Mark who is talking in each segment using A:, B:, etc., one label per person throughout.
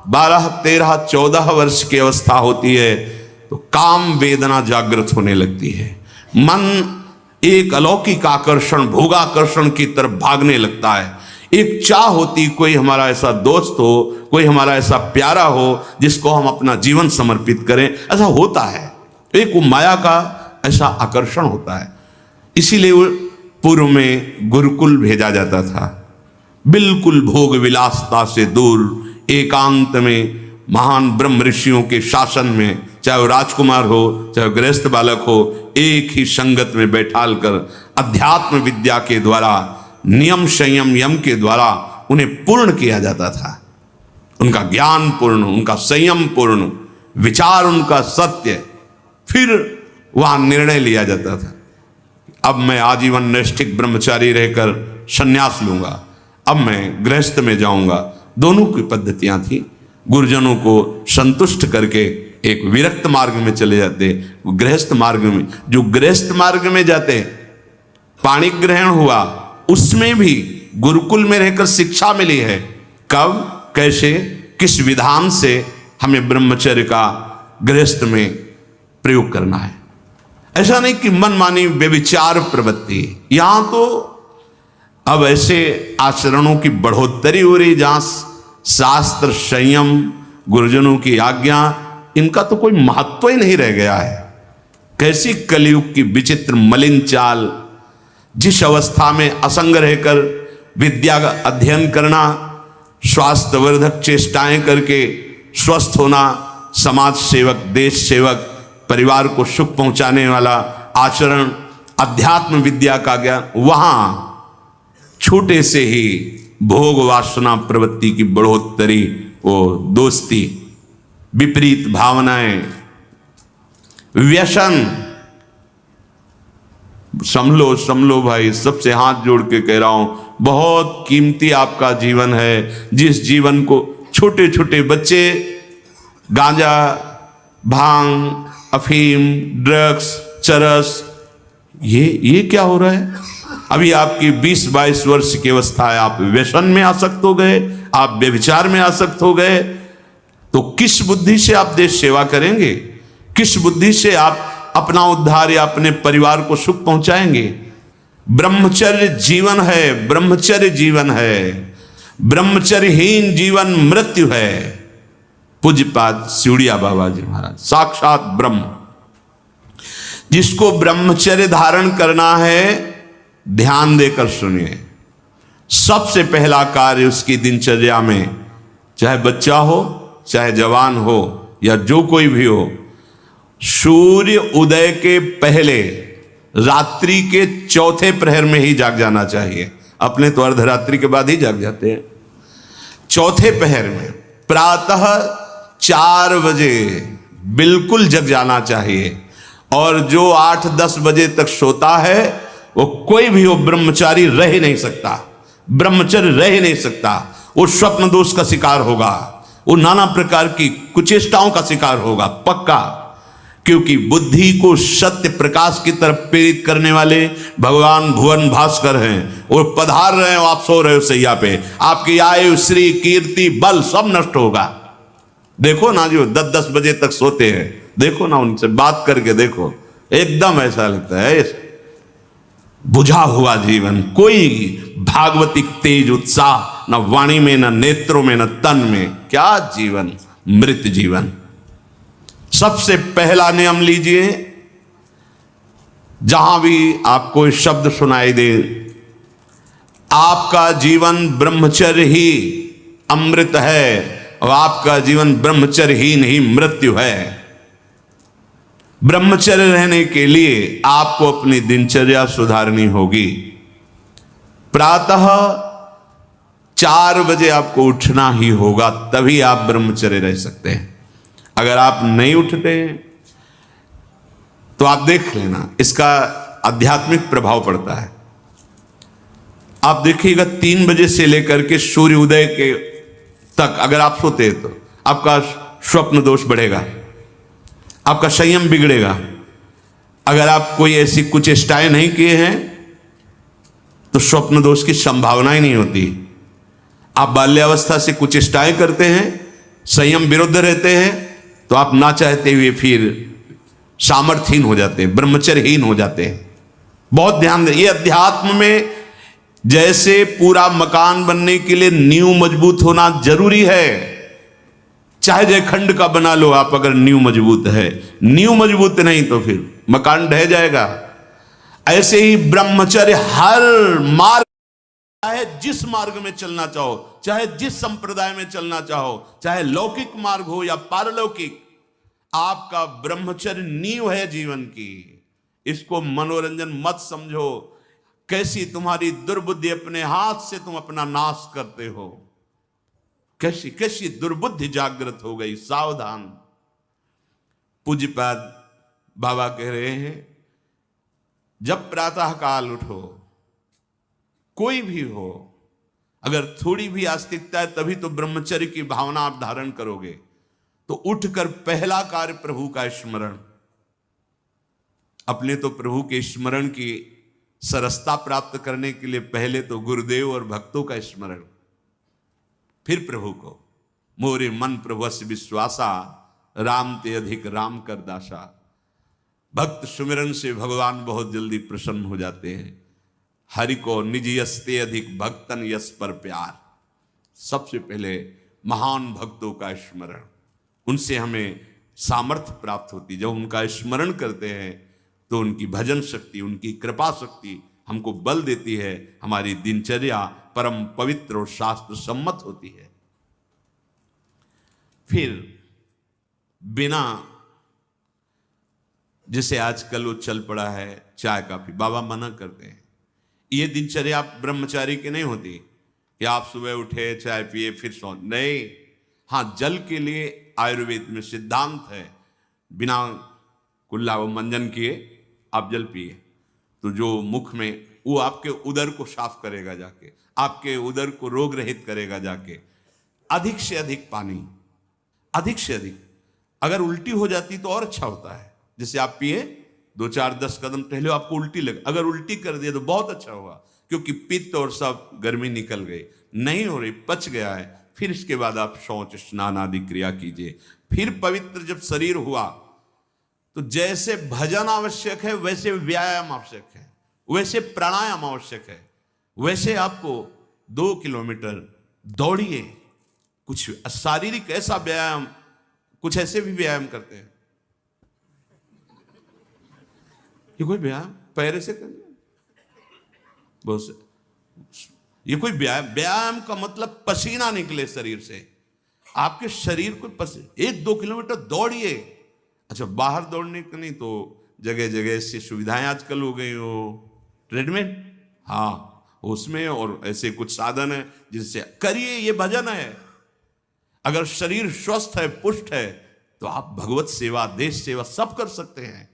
A: 12, 13, 14 वर्ष की अवस्था होती है तो काम वेदना जागृत होने लगती है। मन एक अलौकिक आकर्षण, भोगाकर्षण की तरफ भागने लगता है। एक चाह होती कोई हमारा ऐसा दोस्त हो, कोई हमारा ऐसा प्यारा हो जिसको हम अपना जीवन समर्पित करें। ऐसा होता है, एक माया का ऐसा आकर्षण होता है। इसीलिए पूर्व में गुरुकुल भेजा जाता था, बिल्कुल भोग विलासता से दूर, एकांत में महान ब्रह्म ऋषियों के शासन में, चाहे वो राजकुमार हो चाहे गृहस्थ बालक हो, एक ही संगत में बैठाल कर अध्यात्म विद्या के द्वारा, नियम संयम यम के द्वारा उन्हें पूर्ण किया जाता था। उनका ज्ञान पूर्ण, उनका संयम पूर्ण, विचार उनका सत्य, फिर वहां निर्णय लिया जाता था अब मैं आजीवन नैष्ठिक ब्रह्मचारी रहकर संन्यास लूंगा, अब मैं गृहस्थ में जाऊंगा। दोनों की पद्धतियां थी। गुरुजनों को संतुष्ट करके एक विरक्त मार्ग में चले जाते, गृहस्थ मार्ग में। जो गृहस्थ मार्ग में जाते, पाणी ग्रहण हुआ, उसमें भी गुरुकुल में रहकर शिक्षा मिली है। कब, कैसे, किस विधान से हमें ब्रह्मचर्य का गृहस्थ में प्रयोग करना है। ऐसा नहीं कि मनमानी व्यभिचार प्रवृत्ति। यहां तो अब ऐसे आचरणों की बढ़ोतरी हो रही जहां शास्त्र, संयम, गुरुजनों की आज्ञा, इनका तो कोई महत्व ही नहीं रह गया है। कैसी कलयुग की विचित्र मलिन चाल। जिस अवस्था में असंग रहकर विद्या का अध्ययन करना, स्वास्थ्यवर्धक चेष्टाएं करके स्वस्थ होना, समाज सेवक, देश सेवक, परिवार को सुख पहुंचाने वाला आचरण, अध्यात्म विद्या का ज्ञान, वहां छोटे से ही भोग वासना प्रवृत्ति की बढ़ोतरी, वो दोस्ती, विपरीत भावनाएं, व्यसन। समलो भाई, सबसे हाथ जोड़ के कह रहा हूं, बहुत कीमती आपका जीवन है। जिस जीवन को छोटे छोटे बच्चे गांजा, भांग, अफीम, ड्रग्स, चरस, ये क्या हो रहा है? अभी आपकी 20-22 वर्ष की अवस्था है, आप व्यसन में आसक्त हो गए, आप व्यभिचार में आसक्त हो गए, तो किस बुद्धि से आप देश सेवा करेंगे? किस बुद्धि से आप अपना उद्धार या अपने परिवार को सुख पहुंचाएंगे? ब्रह्मचर्य जीवन है, ब्रह्मचर्य जीवन है। ब्रह्मचर्यहीन जीवन मृत्यु है। पूज्यपाद सिउड़िया बाबा जी महाराज, साक्षात ब्रह्म। जिसको ब्रह्मचर्य धारण करना है, ध्यान देकर सुनिए। सबसे पहला कार्य उसकी दिनचर्या में, चाहे बच्चा हो, चाहे जवान हो, या जो कोई भी हो, सूर्य उदय के पहले रात्रि के चौथे प्रहर में ही जाग जाना चाहिए। अपने तो अर्धरात्रि के बाद ही जाग जाते हैं। चौथे पहर में प्रातः 4 बजे बिल्कुल जग जाना चाहिए। और जो 8-10 बजे तक सोता है, वो कोई भी हो, ब्रह्मचारी रह ही नहीं सकता, ब्रह्मचर्य रह ही नहीं सकता। वो स्वप्न दोष का शिकार होगा, वो नाना प्रकार की कुचेष्टाओं का शिकार होगा पक्का। क्योंकि बुद्धि को सत्य प्रकाश की तरफ प्रेरित करने वाले भगवान भुवन भास्कर हैं। वो पधार रहे हो, आप सो रहे हो सैया पे, आपकी आयु, श्री, कीर्ति, बल सब नष्ट होगा। देखो ना, जो 10-10 बजे तक सोते हैं, देखो ना, उनसे बात करके देखो, एकदम ऐसा लगता है बुझा हुआ जीवन। कोई भागवतिक तेज उत्साह न वाणी में, न नेत्रों में, न तन में। क्या जीवन, मृत जीवन। सबसे पहला नियम लीजिए, जहां भी आपको शब्द सुनाई दे, आपका जीवन ब्रह्मचर्य ही अमृत है और आपका जीवन ब्रह्मचर्यहीन ही मृत्यु है। ब्रह्मचर्य रहने के लिए आपको अपनी दिनचर्या सुधारनी होगी। प्रातः 4 बजे आपको उठना ही होगा, तभी आप ब्रह्मचर्य रह सकते हैं। अगर आप नहीं उठते तो आप देख लेना, इसका आध्यात्मिक प्रभाव पड़ता है। आप देखिएगा 3 बजे से लेकर के सूर्य उदय के तक अगर आप सोते हैं तो आपका स्वप्न दोष बढ़ेगा, आपका संयम बिगड़ेगा। अगर आप कोई ऐसी कुचेष्टाएं नहीं किए हैं तो स्वप्न दोष की संभावना ही नहीं होती। आप बाल्यावस्था से कुचेष्टाएं करते हैं संयम विरुद्ध रहते हैं तो आप ना चाहते हुए फिर सामर्थ्यहीन हो जाते हैं, ब्रह्मचर्यहीन हो जाते हैं। बहुत ध्यान दें, ये अध्यात्म में जैसे पूरा मकान बनने के लिए नींव मजबूत होना जरूरी है, चाहे जयखंड का बना लो आप, अगर नींव मजबूत है, नींव मजबूत नहीं तो फिर मकान ढह जाएगा। ऐसे ही ब्रह्मचर्य हर मार्ग, चाहे जिस मार्ग में चलना चाहो, चाहे जिस संप्रदाय में चलना चाहो, चाहे लौकिक मार्ग हो या पारलौकिक, आपका ब्रह्मचर्य नींव है जीवन की। इसको मनोरंजन मत समझो। कैसी तुम्हारी दुर्बुद्धि, अपने हाथ से तुम अपना नाश करते हो। कैसी कैसी दुर्बुद्धि जागृत हो गई, सावधान। पूज्यपाद बाबा कह रहे हैं, जब प्रातः काल उठो, कोई भी हो, अगर थोड़ी भी आस्तिकता है तभी तो ब्रह्मचर्य की भावना आप धारण करोगे। तो उठकर पहला कार्य प्रभु का स्मरण। अपने तो प्रभु के स्मरण की सरसता प्राप्त करने के लिए पहले तो गुरुदेव और भक्तों का स्मरण, फिर प्रभु को। मोरे मन प्रभुस विश्वासा, राम ते अधिक राम कर दासा। भक्त सुमिरन से भगवान बहुत जल्दी प्रसन्न हो जाते हैं। हरि को निज यस ते अधिक भक्तन यस पर प्यार। सबसे पहले महान भक्तों का स्मरण, उनसे हमें सामर्थ्य प्राप्त होती। जब उनका स्मरण करते हैं तो उनकी भजन शक्ति, उनकी कृपा शक्ति हमको बल देती है। हमारी दिनचर्या परम पवित्र और शास्त्र सम्मत होती है। फिर बिना, जैसे आजकल वो चल पड़ा है चाय काफी, बाबा मना करते हैं। ये दिनचर्या ब्रह्मचारी की नहीं होती कि आप सुबह उठे, चाय पिए, फिर सो, नहीं। हाँ, जल के लिए आयुर्वेद में सिद्धांत है, बिना कुल्ला व मंजन किए आप जल पिए तो जो मुख में, वो आपके उदर को साफ करेगा जाके, आपके उदर को रोग रहित करेगा जाके। अधिक से अधिक पानी, अधिक से अधिक। अगर उल्टी हो जाती तो और अच्छा होता है। जैसे आप पिए, 2-4-10 कदम टहले, आपको उल्टी लगे, अगर उल्टी कर दिया तो बहुत अच्छा होगा, क्योंकि पित्त और सब गर्मी निकल गई, नहीं हो रही, पच गया है। फिर इसके बाद आप शौच स्नान आदि क्रिया कीजिए। फिर पवित्र जब शरीर हुआ तो जैसे भजन आवश्यक है वैसे व्यायाम आवश्यक है, वैसे प्राणायाम आवश्यक है। वैसे आपको 2 किलोमीटर दौड़िए, कुछ शारीरिक ऐसा व्यायाम, कुछ ऐसे भी व्यायाम करते हैं। ये कोई व्यायाम पैर से करना, बहुत से, ये कोई व्यायाम का मतलब पसीना निकले शरीर से, आपके शरीर को 1-2 किलोमीटर दौड़िए। अच्छा, बाहर दौड़ने का नहीं तो जगह जगह से सुविधाएं आजकल हो गई हो, ट्रेडमिल, हाँ उसमें, और ऐसे कुछ साधन है जिससे करिए। ये भजन है। अगर शरीर स्वस्थ है, पुष्ट है, तो आप भगवत सेवा, देश सेवा सब कर सकते हैं।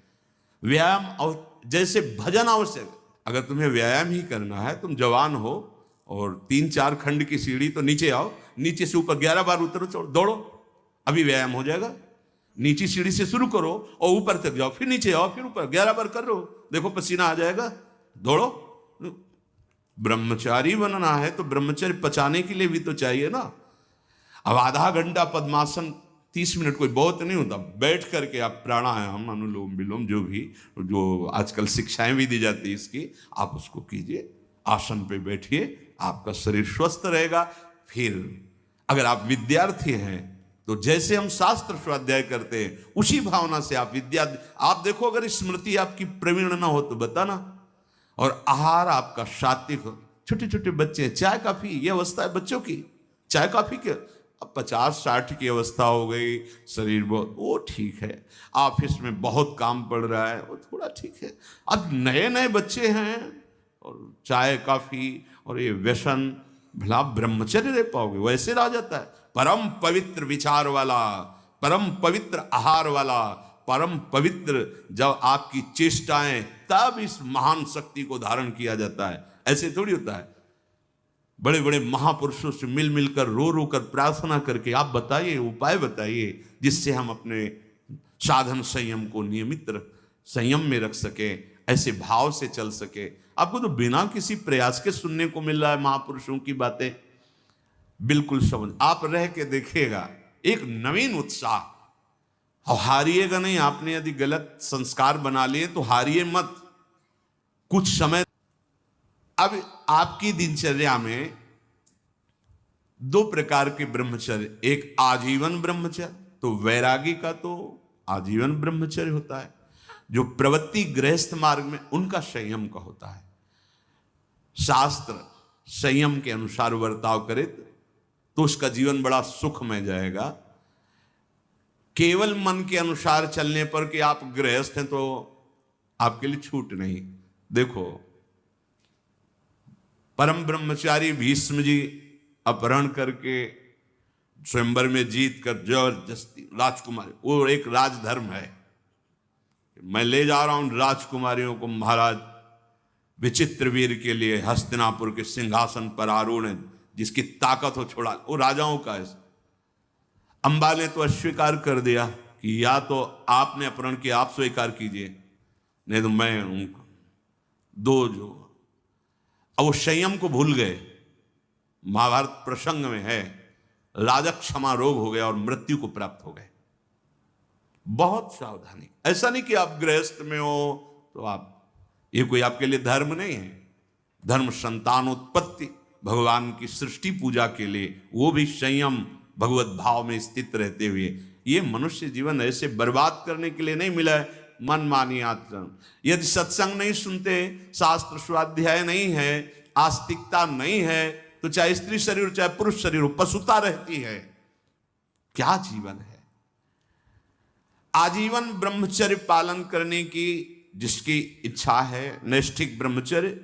A: व्यायाम और जैसे भजन आवश्यक। अगर तुम्हें व्यायाम ही करना है, तुम जवान हो और 3-4 खंड की सीढ़ी, तो नीचे आओ, नीचे से ऊपर 11 बार उतरो, दौड़ो, अभी व्यायाम हो जाएगा। नीचे सीढ़ी से शुरू करो और ऊपर तक जाओ, फिर नीचे आओ, फिर ऊपर 11 बार करो, देखो पसीना आ जाएगा, दौड़ो। ब्रह्मचारी बनना है तो ब्रह्मचर्य पचाने के लिए भी तो चाहिए ना। अब आधा घंटा पद्मासन, 30 मिनट कोई बहुत नहीं होता। बैठ करके आप प्राणायाम, अनुलोम विलोम, जो भी, जो आजकल शिक्षाएं भी दी जाती है इसकी, आप उसको कीजिए। आसन पे बैठिए, आपका शरीर स्वस्थ रहेगा। फिर अगर आप विद्यार्थी हैं तो जैसे हम शास्त्र स्वाध्याय करते हैं उसी भावना से आप आप देखो, अगर स्मृति आपकी प्रवीण ना हो तो बताना, और आहार आपका सात्विक हो। छोटे छोटे बच्चे, चाय काफी, ये अवस्था है बच्चों की, चाय काफी के। अब 50-60 की अवस्था हो गई, शरीर बहुत, वो ठीक है। ऑफिस में बहुत काम पड़ रहा है, वो थोड़ा ठीक है। अब नए नए बच्चे हैं और चाय काफी और ये व्यसन, भला ब्रह्मचर्य रह पाओगे? वैसे रह जाता है। परम पवित्र विचार वाला, परम पवित्र आहार वाला, परम पवित्र जब आपकी चेष्टाएं, तब इस महान शक्ति को धारण किया जाता है। ऐसे थोड़ी होता है। बड़े बड़े महापुरुषों से मिल मिलकर, रो रो कर प्रार्थना करके आप बताइए, उपाय बताइए जिससे हम अपने साधन संयम को नियमित संयम में रख सके, ऐसे भाव से चल सके। आपको तो बिना किसी प्रयास के सुनने को मिल रहा है महापुरुषों की बातें। बिल्कुल समझ, आप रह के देखिएगा, एक नवीन उत्साह। और हारिएगा नहीं, आपने यदि गलत संस्कार बना लिए तो हारिए मत, कुछ समय। अब आपकी दिनचर्या में दो प्रकार के ब्रह्मचर्य, एक आजीवन ब्रह्मचर्य, तो वैरागी का तो आजीवन ब्रह्मचर्य होता है, जो प्रवृत्ति गृहस्थ मार्ग में उनका संयम का होता है। शास्त्र संयम के अनुसार बर्ताव करे तो उसका जीवन बड़ा सुखमय जाएगा। केवल मन के अनुसार चलने पर कि आप गृहस्थ हैं तो आपके लिए छूट नहीं। देखो, परम ब्रह्मचारी भीष्म जी अपहरण करके स्वयंवर में जीत कर जबरदस्ती राजकुमारी, वो एक राजधर्म है, मैं ले जा रहा हूं राजकुमारियों को महाराज विचित्रवीर के लिए हस्तिनापुर के सिंहासन पर आरूढ़ है, जिसकी ताकत हो छोड़ा, वो राजाओं का है। अंबा ने तो अस्वीकार कर दिया कि या तो आपने अपहरण किया, आप स्वीकार कीजिए, नहीं तो मैं उनको दो जो। अब वो संयम को भूल गए। महाभारत प्रसंग में है, राजा क्षमा रोग हो गया और मृत्यु को प्राप्त हो गए। बहुत सावधानी। ऐसा नहीं कि आप गृहस्थ में हो तो आप, ये कोई आपके लिए धर्म नहीं है। धर्म संतानोत्पत्ति, भगवान की सृष्टि पूजा के लिए, वो भी संयम भगवत भाव में स्थित रहते हुए। ये मनुष्य जीवन ऐसे बर्बाद करने के लिए नहीं मिला है मनमानी आचरण। यदि सत्संग नहीं सुनते, शास्त्र स्वाध्याय नहीं है, आस्तिकता नहीं है, तो चाहे स्त्री शरीर चाहे पुरुष शरीर हो, पशुता रहती है। क्या जीवन है? आजीवन ब्रह्मचर्य पालन करने की जिसकी इच्छा है, नैष्ठिक ब्रह्मचर्य,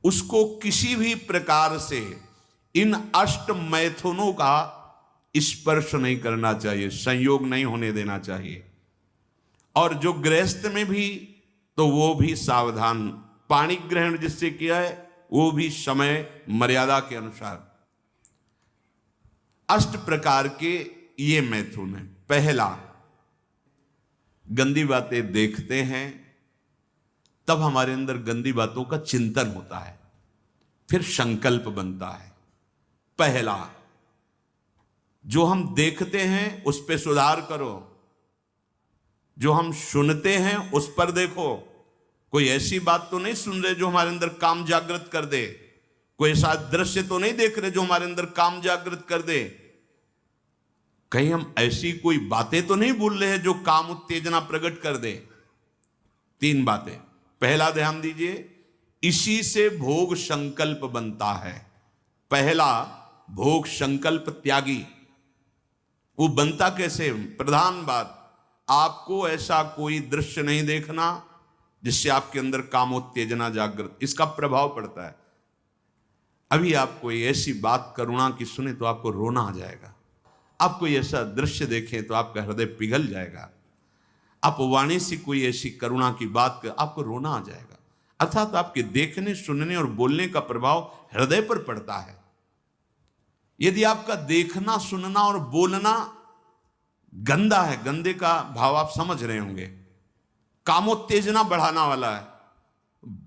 A: उसको किसी भी प्रकार से इन अष्ट मैथुनों का स्पर्श नहीं करना चाहिए, संयोग नहीं होने देना चाहिए। और जो गृहस्थ में भी, तो वो भी सावधान। पाणी ग्रहण जिससे किया है वो भी समय मर्यादा के अनुसार। अष्ट प्रकार के ये मैथुन है। पहला, गंदी बातें देखते हैं तब हमारे अंदर गंदी बातों का चिंतन होता है, फिर संकल्प बनता है। पहला, जो हम देखते हैं उस पर सुधार करो, जो हम सुनते हैं उस पर देखो। कोई ऐसी बात तो नहीं सुन रहे जो हमारे अंदर काम जागृत कर दे, कोई ऐसा दृश्य तो नहीं देख रहे जो हमारे अंदर काम जागृत कर दे, कहीं हम ऐसी कोई बातें तो नहीं बोल रहे हैं जो काम उत्तेजना प्रकट कर दे। तीन बातें। पहला, ध्यान दीजिए, इसी से भोग संकल्प बनता है। पहला, भोग संकल्प त्यागी। वो बनता कैसे? प्रधान बात, आपको ऐसा कोई दृश्य नहीं देखना जिससे आपके अंदर कामोत्तेजना जागृत, इसका प्रभाव पड़ता है। अभी आप कोई ऐसी बात करुणा की सुने तो आपको रोना आ जाएगा। आप कोई ऐसा दृश्य देखें तो आपका हृदय पिघल जाएगा। आप वाणी से कोई ऐसी करुणा की बात कर, आपको रोना आ जाएगा। अर्थात आपके देखने, सुनने और बोलने का प्रभाव हृदय पर पड़ता है। यदि आपका देखना, सुनना और बोलना गंदा है, गंदे का भाव आप समझ रहे होंगे, कामोत्तेजना बढ़ाना वाला है,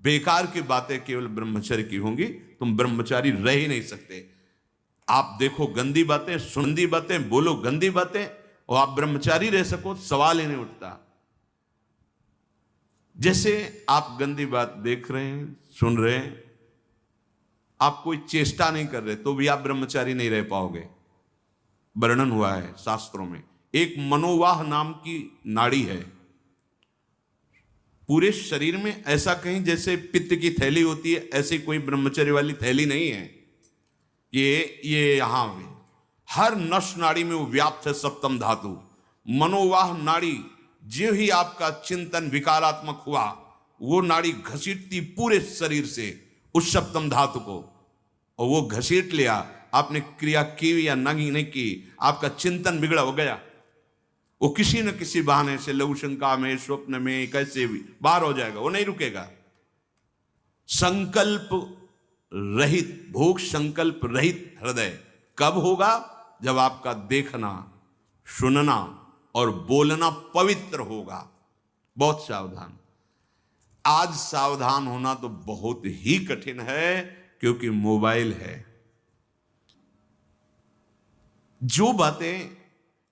A: बेकार की बातें केवल ब्रह्मचर्य की होंगी, तुम ब्रह्मचारी रह ही नहीं सकते। आप देखो गंदी बातें, सुनदी बातें, बोलो गंदी बातें, और आप ब्रह्मचारी रह सको, सवाल ही नहीं उठता। जैसे आप गंदी बात देख रहे हैं, सुन रहे हैं, आप कोई चेष्टा नहीं कर रहे तो भी आप ब्रह्मचारी नहीं रह पाओगे। वर्णन हुआ है शास्त्रों में। एक मनोवाह नाम की नाड़ी है पूरे शरीर में, ऐसा कहीं जैसे पित्त की थैली होती है, ऐसी कोई ब्रह्मचर्य वाली थैली नहीं है। ये यहां हर नस नाड़ी में वो व्याप्त है सप्तम धातु। मनोवाह नाड़ी, जो ही आपका चिंतन विकारात्मक हुआ, वो नाड़ी घसीटती पूरे शरीर से उस सप्तम धातु को, और वो घसीट लिया। आपने क्रिया की या नहीं की, आपका चिंतन बिगड़ा हो गया, वो किसी न किसी बहाने से लघु शंका में, स्वप्न में, कैसे भी बाहर हो जाएगा, वो नहीं रुकेगा। संकल्प रहित, भोग संकल्प रहित हृदय कब होगा? जब आपका देखना, सुनना और बोलना पवित्र होगा। बहुत सावधान। आज सावधान होना तो बहुत ही कठिन है, क्योंकि मोबाइल है। जो बातें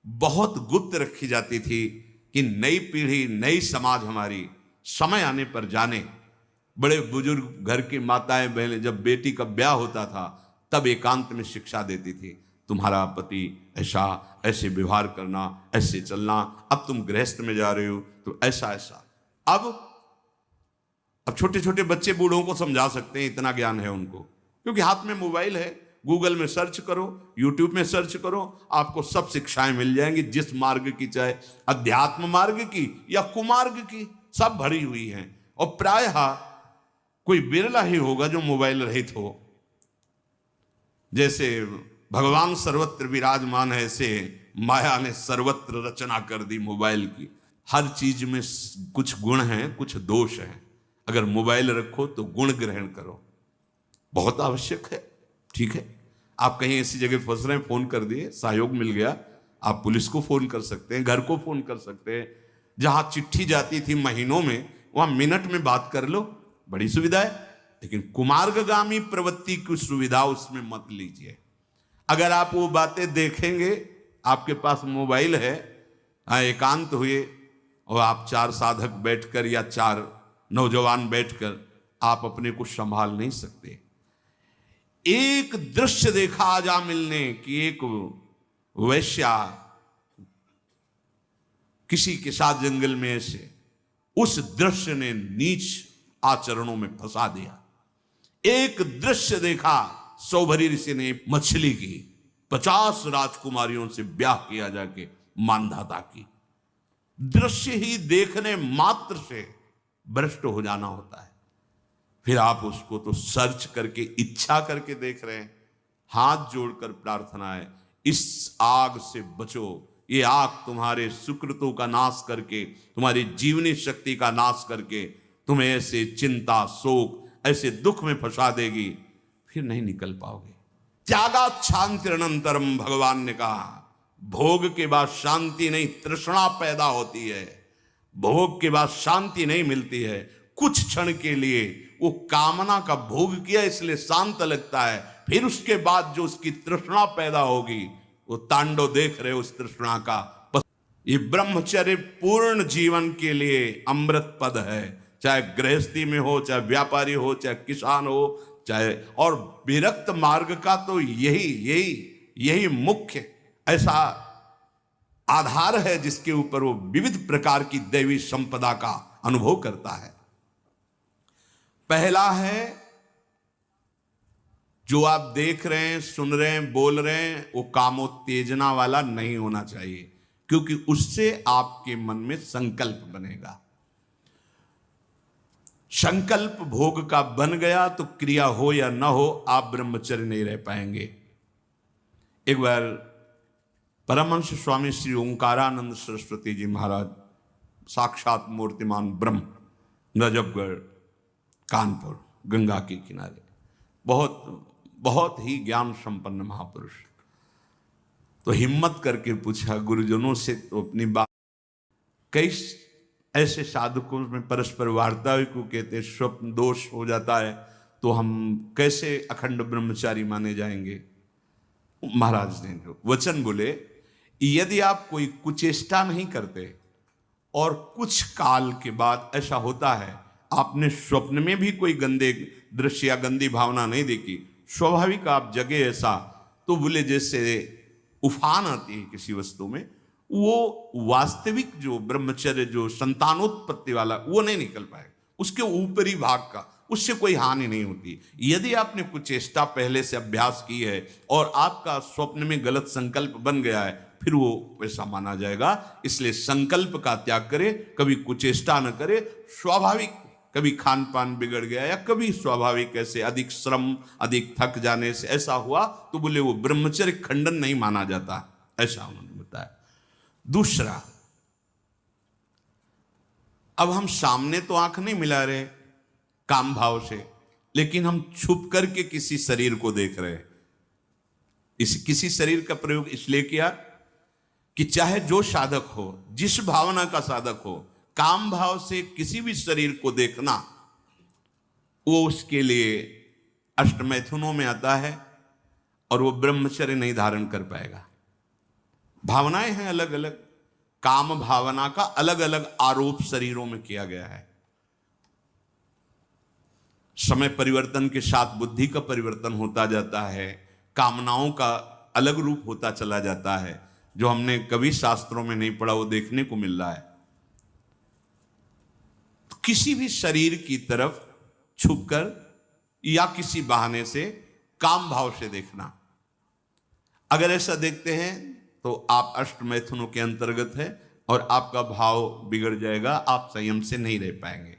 A: बहुत गुप्त रखी जाती थी कि नई पीढ़ी, नई समाज हमारी समय आने पर जाने। बड़े बुजुर्ग घर की माताएं बहनें जब बेटी का ब्याह होता था तब एकांत में शिक्षा देती थी, तुम्हारा पति ऐसा, ऐसे व्यवहार करना, ऐसे चलना, अब तुम गृहस्थ में जा रहे हो तो ऐसा ऐसा। अब छोटे छोटे बच्चे बूढ़ों को समझा सकते हैं, इतना ज्ञान है उनको, क्योंकि हाथ में मोबाइल है। गूगल में सर्च करो, यूट्यूब में सर्च करो, आपको सब शिक्षाएं मिल जाएंगी, जिस मार्ग की, चाहे अध्यात्म मार्ग की या कुमार्ग की, सब भरी हुई हैं। और प्रायः कोई बिरला ही होगा जो मोबाइल रहित हो। जैसे भगवान सर्वत्र विराजमान है, ऐसे माया ने सर्वत्र रचना कर दी मोबाइल की। हर चीज में कुछ गुण हैं, कुछ दोष हैं। अगर मोबाइल रखो तो गुण ग्रहण करो, बहुत आवश्यक है। ठीक है, आप कहीं ऐसी जगह फंस रहे हैं, फोन कर दिए, सहयोग मिल गया, आप पुलिस को फोन कर सकते हैं, घर को फोन कर सकते हैं। जहां चिट्ठी जाती थी महीनों में, वहां मिनट में बात कर लो, बड़ी सुविधा है। लेकिन कुमार्गगामी प्रवृत्ति की सुविधा उसमें मत लीजिए। अगर आप वो बातें देखेंगे, आपके पास मोबाइल है, एकांत हुए और आप 4 साधक बैठकर या 4 नौजवान बैठकर, आप अपने को संभाल नहीं सकते। एक दृश्य देखा आज आमिल ने कि एक वैश्या किसी के साथ जंगल में ऐसे, उस दृश्य ने नीच आचरणों में फंसा दिया। एक दृश्य देखा, सौभरी ऋषि ने मछली की 50 राजकुमारियों से ब्याह किया जाके मानधाता की। दृश्य ही देखने मात्र से भ्रष्ट हो जाना होता है। फिर आप उसको तो सर्च करके, इच्छा करके देख रहे हैं। हाथ जोड़कर प्रार्थना है, इस आग से बचो। ये आग तुम्हारे सुकृतों का नाश करके, तुम्हारी जीवनी शक्ति का नाश करके तुम्हें ऐसे चिंता, शोक, ऐसे दुख में फंसा देगी, फिर नहीं निकल पाओगे। त्यागात् शान्तिरनन्तरम, भगवान ने कहा, भोग के बाद शांति नहीं, तृष्णा पैदा होती है। भोग के बाद शांति नहीं मिलती है। कुछ क्षण के लिए वो कामना का भोग किया इसलिए शांत लगता है, फिर उसके बाद जो उसकी तृष्णा पैदा होगी, वो तांडव देख रहे हो उस तृष्णा का। ये ब्रह्मचर्य पूर्ण जीवन के लिए अमृत पद है। चाहे गृहस्थी में हो, चाहे व्यापारी हो, चाहे किसान हो, चाहे, और विरक्त मार्ग का तो यही मुख्य ऐसा आधार है जिसके ऊपर वो विविध प्रकार की दैवी संपदा का अनुभव करता है। पहला है, जो आप देख रहे हैं, सुन रहे हैं, बोल रहे हैं, वो कामोत्तेजना वाला नहीं होना चाहिए, क्योंकि उससे आपके मन में संकल्प बनेगा। संकल्प भोग का बन गया तो क्रिया हो या ना हो, आप ब्रह्मचर्य नहीं रह पाएंगे। एक बार परमहंस स्वामी श्री ओंकारानंद सरस्वती जी महाराज, साक्षात मूर्तिमान ब्रह्म, नजफगढ़, कानपुर, गंगा के किनारे, बहुत ही ज्ञान संपन्न महापुरुष, तो हिम्मत करके पूछा गुरुजनों से, तो अपनी बात, कई ऐसे साधकों में परस्पर वार्ता को कहते स्वप्न दोष हो जाता है, तो हम कैसे अखंड ब्रह्मचारी माने जाएंगे। महाराज ने जो वचन बोले, यदि आप कोई कुचेष्टा नहीं करते और कुछ काल के बाद ऐसा होता है, आपने स्वप्न में भी कोई गंदे दृश्य या गंदी भावना नहीं देखी, स्वाभाविक आप जगे ऐसा, तो बोले जैसे उफान आती है किसी वस्तु में, वो वास्तविक जो ब्रह्मचर्य, जो संतानोत्पत्ति वाला, वो नहीं निकल पाएगा। उसके ऊपरी भाग का, उससे कोई हानि नहीं होती। यदि आपने कुछ चेष्टा पहले से अभ्यास की है और आपका स्वप्न में गलत संकल्प बन गया है, फिर वो वैसा माना जाएगा। इसलिए संकल्प का त्याग करे, कभी कुचेष्टा न करे। स्वाभाविक कभी खान पान बिगड़ गया या कभी स्वाभाविक ऐसे अधिक श्रम, अधिक थक जाने से ऐसा हुआ, तो बोले वो ब्रह्मचर्य खंडन नहीं माना जाता, ऐसा उन्होंने बताया। दूसरा, अब हम सामने तो आंख नहीं मिला रहे काम भाव से, लेकिन हम छुप करके किसी शरीर को देख रहे हैं। किसी शरीर का प्रयोग इसलिए किया कि चाहे जो साधक हो, जिस भावना का साधक हो, काम भाव से किसी भी शरीर को देखना, वो उसके लिए अष्टमैथुनों में आता है और वो ब्रह्मचर्य नहीं धारण कर पाएगा। भावनाएं हैं अलग अलग, काम भावना का अलग अलग आरोप शरीरों में किया गया है। समय परिवर्तन के साथ बुद्धि का परिवर्तन होता जाता है, कामनाओं का अलग रूप होता चला जाता है। जो हमने कभी शास्त्रों में नहीं पढ़ा वो देखने को मिल रहा है। तो किसी भी शरीर की तरफ छुपकर या किसी बहाने से काम भाव से देखना, अगर ऐसा देखते हैं तो आप अष्ट मैथुनों के अंतर्गत है और आपका भाव बिगड़ जाएगा, आप संयम से नहीं रह पाएंगे।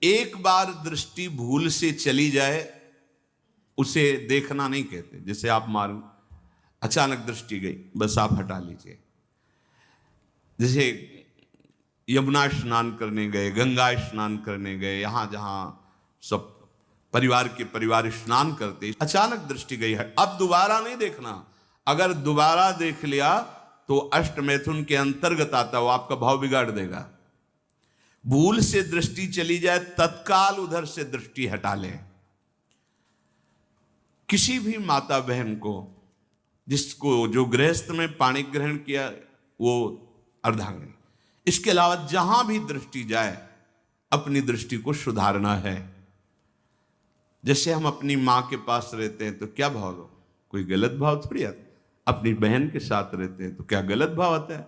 A: एक बार दृष्टि भूल से चली जाए उसे देखना नहीं कहते। जैसे आप मारो, अचानक दृष्टि गई, बस आप हटा लीजिए। जैसे यमुना स्नान करने गए, गंगा स्नान करने गए, यहां जहां सब परिवार के परिवार स्नान करते, अचानक दृष्टि गई है, अब दोबारा नहीं देखना। अगर दोबारा देख लिया तो अष्ट मैथुन के अंतर्गत आता, वो आपका भाव बिगाड़ देगा। भूल से दृष्टि चली जाए तत्काल उधर से दृष्टि हटा लें। किसी भी माता बहन को जिसको जो गृहस्थ में पाणी ग्रहण किया वो अर्धांगिनी, इसके अलावा जहां भी दृष्टि जाए अपनी दृष्टि को सुधारना है। जैसे हम अपनी मां के पास रहते हैं तो क्या भाव हो, कोई गलत भाव थोड़ी आता। अपनी बहन के साथ रहते हैं तो क्या गलत भाव आता है।